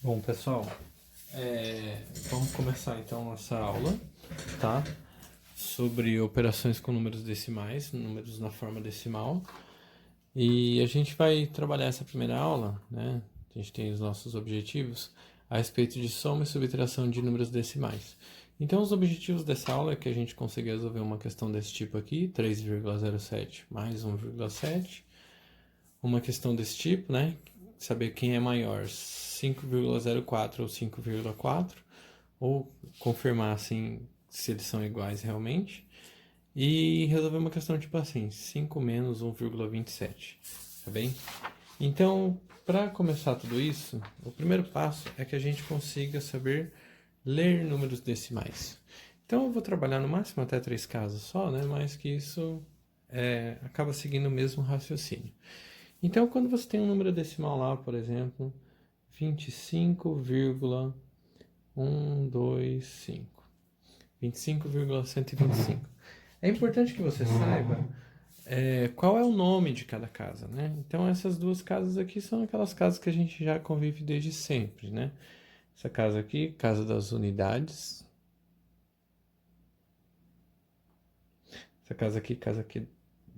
Bom, pessoal, vamos começar então nossa aula, tá? Sobre operações com números decimais, números na forma decimal. E a gente vai trabalhar essa primeira aula, né? A gente tem os nossos objetivos a respeito de soma e subtração de números decimais. Então, os objetivos dessa aula é que a gente consiga resolver uma questão desse tipo aqui, 3,07 mais 1,7. Uma questão desse tipo, né? Saber quem é maior, 5,04 ou 5,4, ou confirmar assim se eles são iguais realmente. E resolver uma questão tipo assim, 5 menos 1,27, tá bem? Então, para começar tudo isso, o primeiro passo é que a gente consiga saber ler números decimais. Então, eu vou trabalhar no máximo até 3 casos só, né? Mas que isso acaba seguindo o mesmo raciocínio. Então, quando você tem um número decimal lá, por exemplo, 25,125, 25,125, é importante que você saiba qual é o nome de cada casa, né? Então, essas duas casas aqui são aquelas casas que a gente já convive desde sempre, né? Essa casa aqui, casa das unidades. Essa casa aqui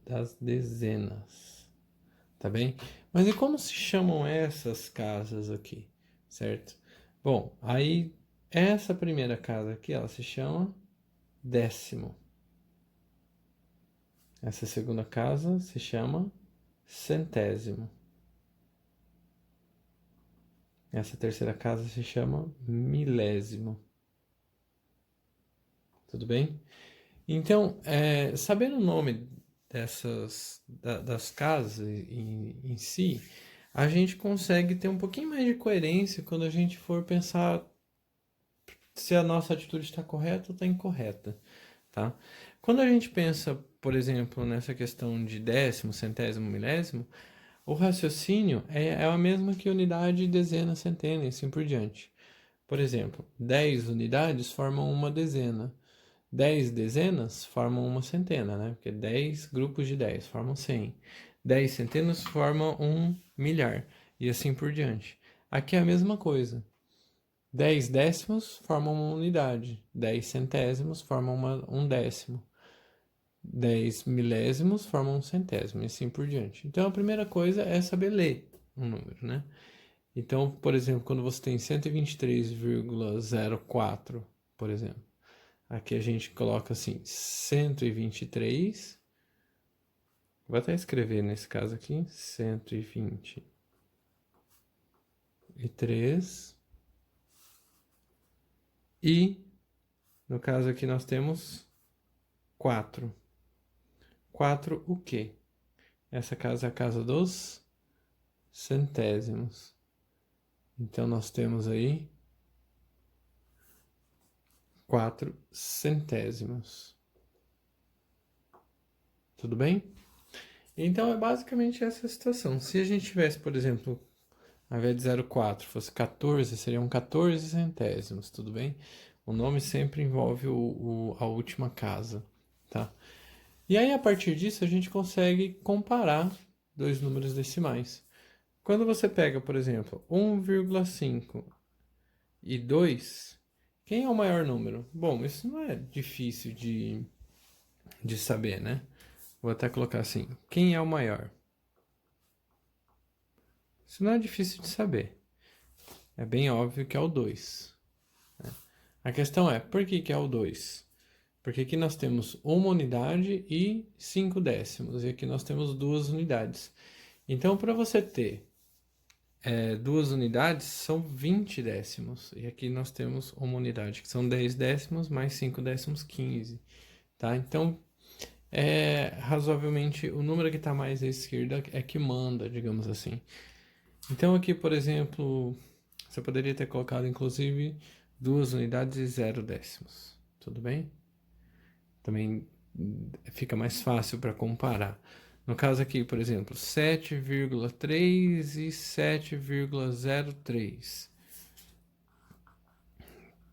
das dezenas, tá bem? Mas e como se chamam essas casas aqui, certo? Bom, aí essa primeira casa aqui, ela se chama décimo. Essa segunda casa se chama centésimo. Essa terceira casa se chama milésimo. Tudo bem? Então, sabendo o nome das casas em si, a gente consegue ter um pouquinho mais de coerência quando a gente for pensar se a nossa atitude está correta ou está incorreta, tá? Quando a gente pensa, por exemplo, nessa questão de décimo, centésimo, milésimo, o raciocínio é a mesma que unidade, dezena, centena e assim por diante. Por exemplo, 10 unidades formam uma dezena. 10 dezenas formam uma centena, né? Porque 10 grupos de 10 formam 100. 10 centenas formam um milhar. E assim por diante. Aqui é a mesma coisa. 10 décimos formam uma unidade. 10 centésimos formam um décimo. 10 milésimos formam um centésimo. E assim por diante. Então a primeira coisa é saber ler um número, né? Então, por exemplo, quando você tem 123,04, por exemplo. Aqui a gente coloca assim, 123. Vou até escrever nesse caso aqui, 123. E no caso aqui nós temos 4. 4 o quê? Essa casa é a casa dos centésimos. Então nós temos aí 4 centésimos. Tudo bem? Então é basicamente essa a situação. Se a gente tivesse, por exemplo, ao invés de 0,4 fosse 14, seriam 14 centésimos, tudo bem? O nome sempre envolve a última casa, tá? E aí, a partir disso, a gente consegue comparar dois números decimais. Quando você pega, por exemplo, 1,5 e 2, quem é o maior número? Bom, isso não é difícil de saber, né? Vou até colocar assim: quem é o maior? Isso não é difícil de saber. É bem óbvio que é o 2. A questão é, por que é o 2? Porque aqui nós temos uma unidade e 5 décimos, e aqui nós temos duas unidades. Então, para você ter duas unidades, são 20 décimos, e aqui nós temos uma unidade, que são 10 décimos, mais 5 décimos, 15. Tá? Então, razoavelmente, o número que está mais à esquerda é que manda, digamos assim. Então, aqui, por exemplo, você poderia ter colocado, inclusive, duas unidades e 0 décimos. Tudo bem? Também fica mais fácil para comparar. No caso aqui, por exemplo, 7,3 e 7,03.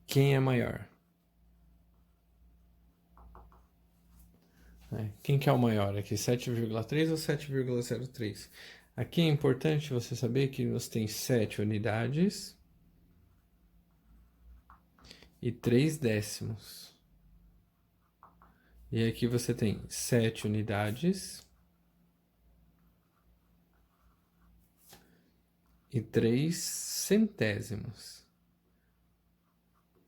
Quem é maior? Quem que é o maior aqui? 7,3 ou 7,03? Aqui é importante você saber que você tem 7 unidades e 3 décimos. E aqui você tem 7 unidades e 3 centésimos.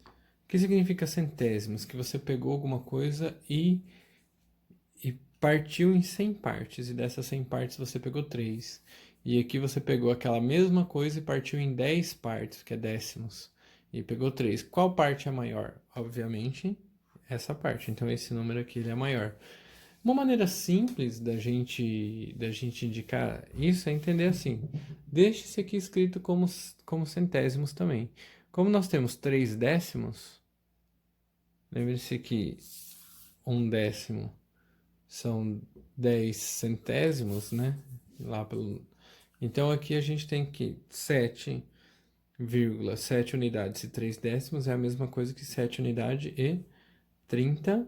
O que significa centésimos? Que você pegou alguma coisa e partiu em 100 partes, e dessas 100 partes você pegou 3. E aqui você pegou aquela mesma coisa e partiu em 10 partes, que é décimos, e pegou 3. Qual parte é maior? Obviamente, essa parte. Então, esse número aqui ele é maior. Uma maneira simples da gente indicar isso é entender assim. Deixe esse aqui escrito como centésimos também. Como nós temos 3 décimos, lembre-se que 1 décimo são 10 centésimos, né? Então aqui a gente tem que 7,7 unidades e 3 décimos é a mesma coisa que 7 unidades e 30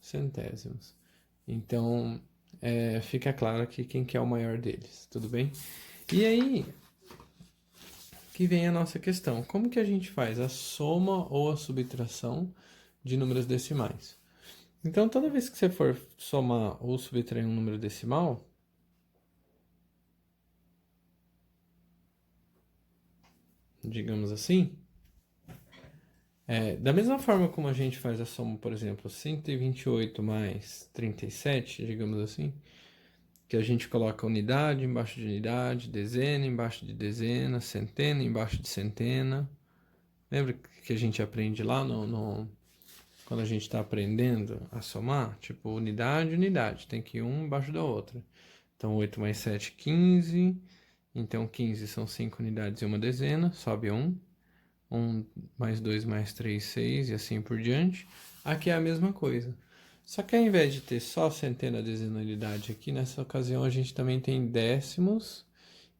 centésimos. Então fica claro aqui quem que é o maior deles, tudo bem? E aí que vem a nossa questão. Como que a gente faz a soma ou a subtração de números decimais? Então, toda vez que você for somar ou subtrair um número decimal, digamos assim, da mesma forma como a gente faz a soma, por exemplo, 128 mais 37, digamos assim, que a gente coloca unidade embaixo de unidade, dezena embaixo de dezena, centena embaixo de centena. Lembra que a gente aprende lá quando a gente está aprendendo a somar? Tipo, unidade, unidade, tem que ir um embaixo da outra. Então, 8 mais 7, 15. Então, 15 são 5 unidades e uma dezena, sobe 1. 1 mais 2 mais 3, 6 e assim por diante. Aqui é a mesma coisa. Só que ao invés de ter só centena, dezena, unidade aqui, nessa ocasião a gente também tem décimos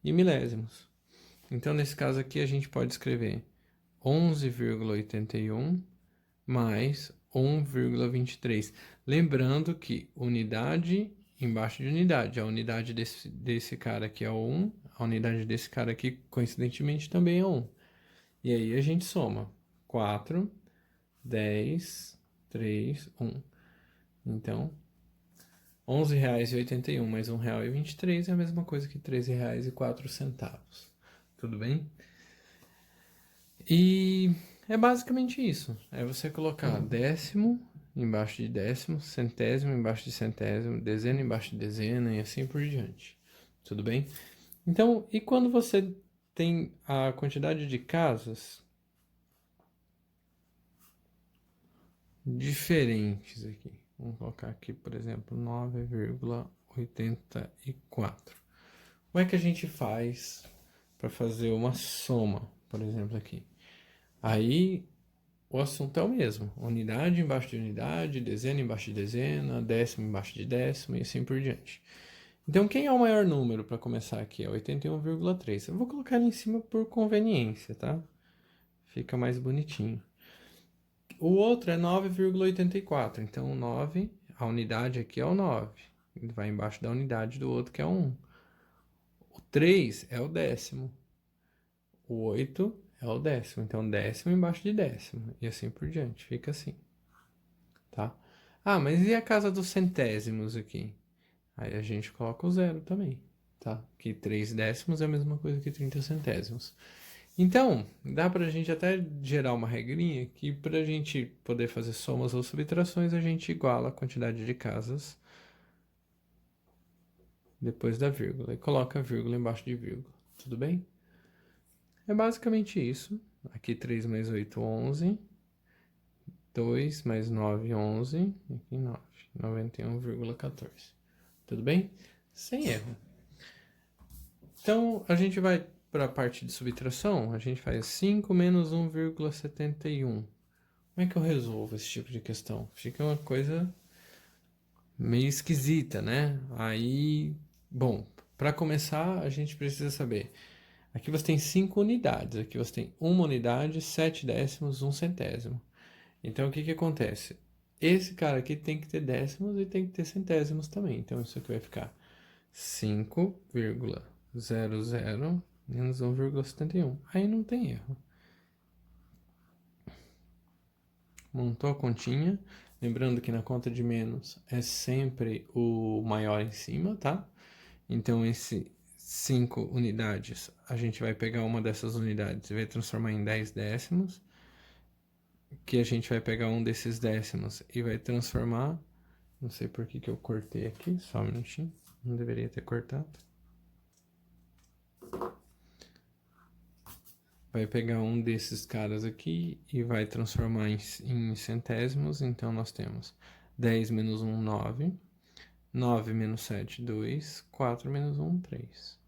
e milésimos. Então, nesse caso aqui, a gente pode escrever 11,81 mais 1,23. Lembrando que unidade embaixo de unidade. A unidade desse cara aqui é o 1, a unidade desse cara aqui, coincidentemente, também é 1. E aí a gente soma 4, 10, 3, 1. Então, R$ 11,81 mais R$ 1,23 é a mesma coisa que R$ 13,04. Tudo bem? E é basicamente isso. É você colocar décimo embaixo de décimo, centésimo embaixo de centésimo, dezena embaixo de dezena e assim por diante. Tudo bem? Então, e quando você tem a quantidade de casas diferentes aqui? Vamos colocar aqui, por exemplo, 9,84. Como é que a gente faz para fazer uma soma, por exemplo, aqui? Aí o assunto é o mesmo: unidade embaixo de unidade, dezena embaixo de dezena, décimo embaixo de décimo e assim por diante. Então, quem é o maior número para começar aqui? É 81,3. Eu vou colocar ele em cima por conveniência, tá? Fica mais bonitinho. O outro é 9,84. Então, o 9, a unidade aqui é o 9. Ele vai embaixo da unidade do outro, que é o 1. O 3 é o décimo. O 8 é o décimo. Então, décimo embaixo de décimo. E assim por diante. Fica assim. Tá? Ah, mas e a casa dos centésimos aqui? Aí a gente coloca o zero também. Tá? Que 3 décimos é a mesma coisa que 30 centésimos. Então, dá pra gente até gerar uma regrinha que pra gente poder fazer somas ou subtrações, a gente iguala a quantidade de casas depois da vírgula e coloca a vírgula embaixo de vírgula. Tudo bem? É basicamente isso. Aqui 3 mais 8, 11. 2 mais 9, 11. Aqui 9. 91,14. Tudo bem? Sem erro. Então, a gente vai para a parte de subtração. A gente faz 5 menos 1,71. Como é que eu resolvo esse tipo de questão? Fica uma coisa meio esquisita, né? Aí, bom, para começar, a gente precisa saber. Aqui você tem 5 unidades, aqui você tem uma unidade, 7 décimos, 1 centésimo. Então, o que que acontece? Esse cara aqui tem que ter décimos e tem que ter centésimos também. Então, isso aqui vai ficar 5,00 menos 1,71. Aí não tem erro. montou a continha. Lembrando que na conta de menos é sempre o maior em cima, tá? Então, esse 5 unidades, a gente vai pegar uma dessas unidades e vai transformar em 10 décimos. Que a gente vai pegar um desses décimos e vai transformar... Não sei por que eu cortei aqui, só um minutinho. Não deveria ter cortado. Vai pegar um desses caras aqui e vai transformar em centésimos. Então, nós temos 10 menos 1, 9. 9 menos 7, 2. 4 menos 1, 3.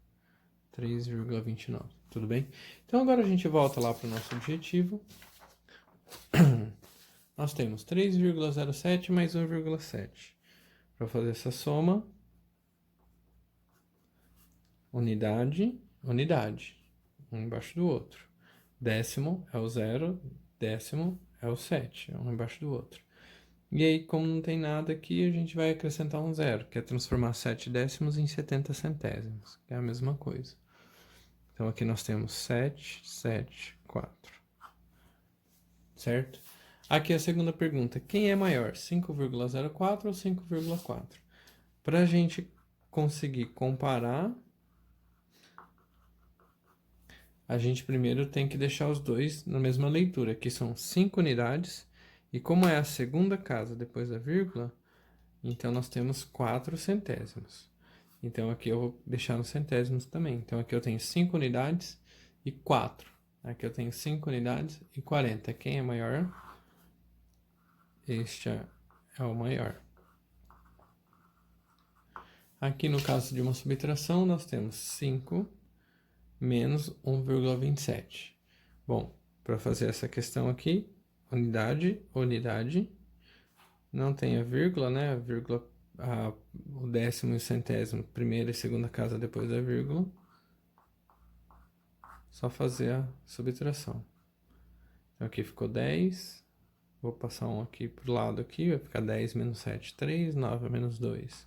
3,29. Tudo bem? Então, agora a gente volta lá para o nosso objetivo. Nós temos 3,07 mais 1,7. Para fazer essa soma, unidade, unidade, um embaixo do outro. Décimo é o 0, décimo é o 7, um embaixo do outro. E aí, como não tem nada aqui, a gente vai acrescentar um 0, que é transformar 7 décimos em 70 centésimos, que é a mesma coisa. Então, aqui nós temos 7, 7, 4. Certo? Aqui a segunda pergunta. Quem é maior, 5,04 ou 5,4? Para a gente conseguir comparar, a gente primeiro tem que deixar os dois na mesma leitura, que são 5 unidades. E como é a segunda casa depois da vírgula, então nós temos 4 centésimos. Então aqui eu vou deixar nos centésimos também. Então aqui eu tenho 5 unidades e 4. Aqui eu tenho 5 unidades e 40. Quem é maior? Este é o maior. Aqui no caso de uma subtração, nós temos 5 menos 1,27. Bom, para fazer essa questão aqui, unidade, unidade, não tem a vírgula, né? A vírgula, o décimo e o centésimo, primeira e segunda casa depois da vírgula. Só fazer a subtração. Então aqui ficou 10. Vou passar um aqui pro lado aqui, vai ficar 10 menos 7, 3, 9 menos 2,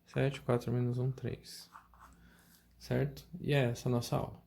7, 4 menos 1, 3. Certo? E é essa a nossa aula.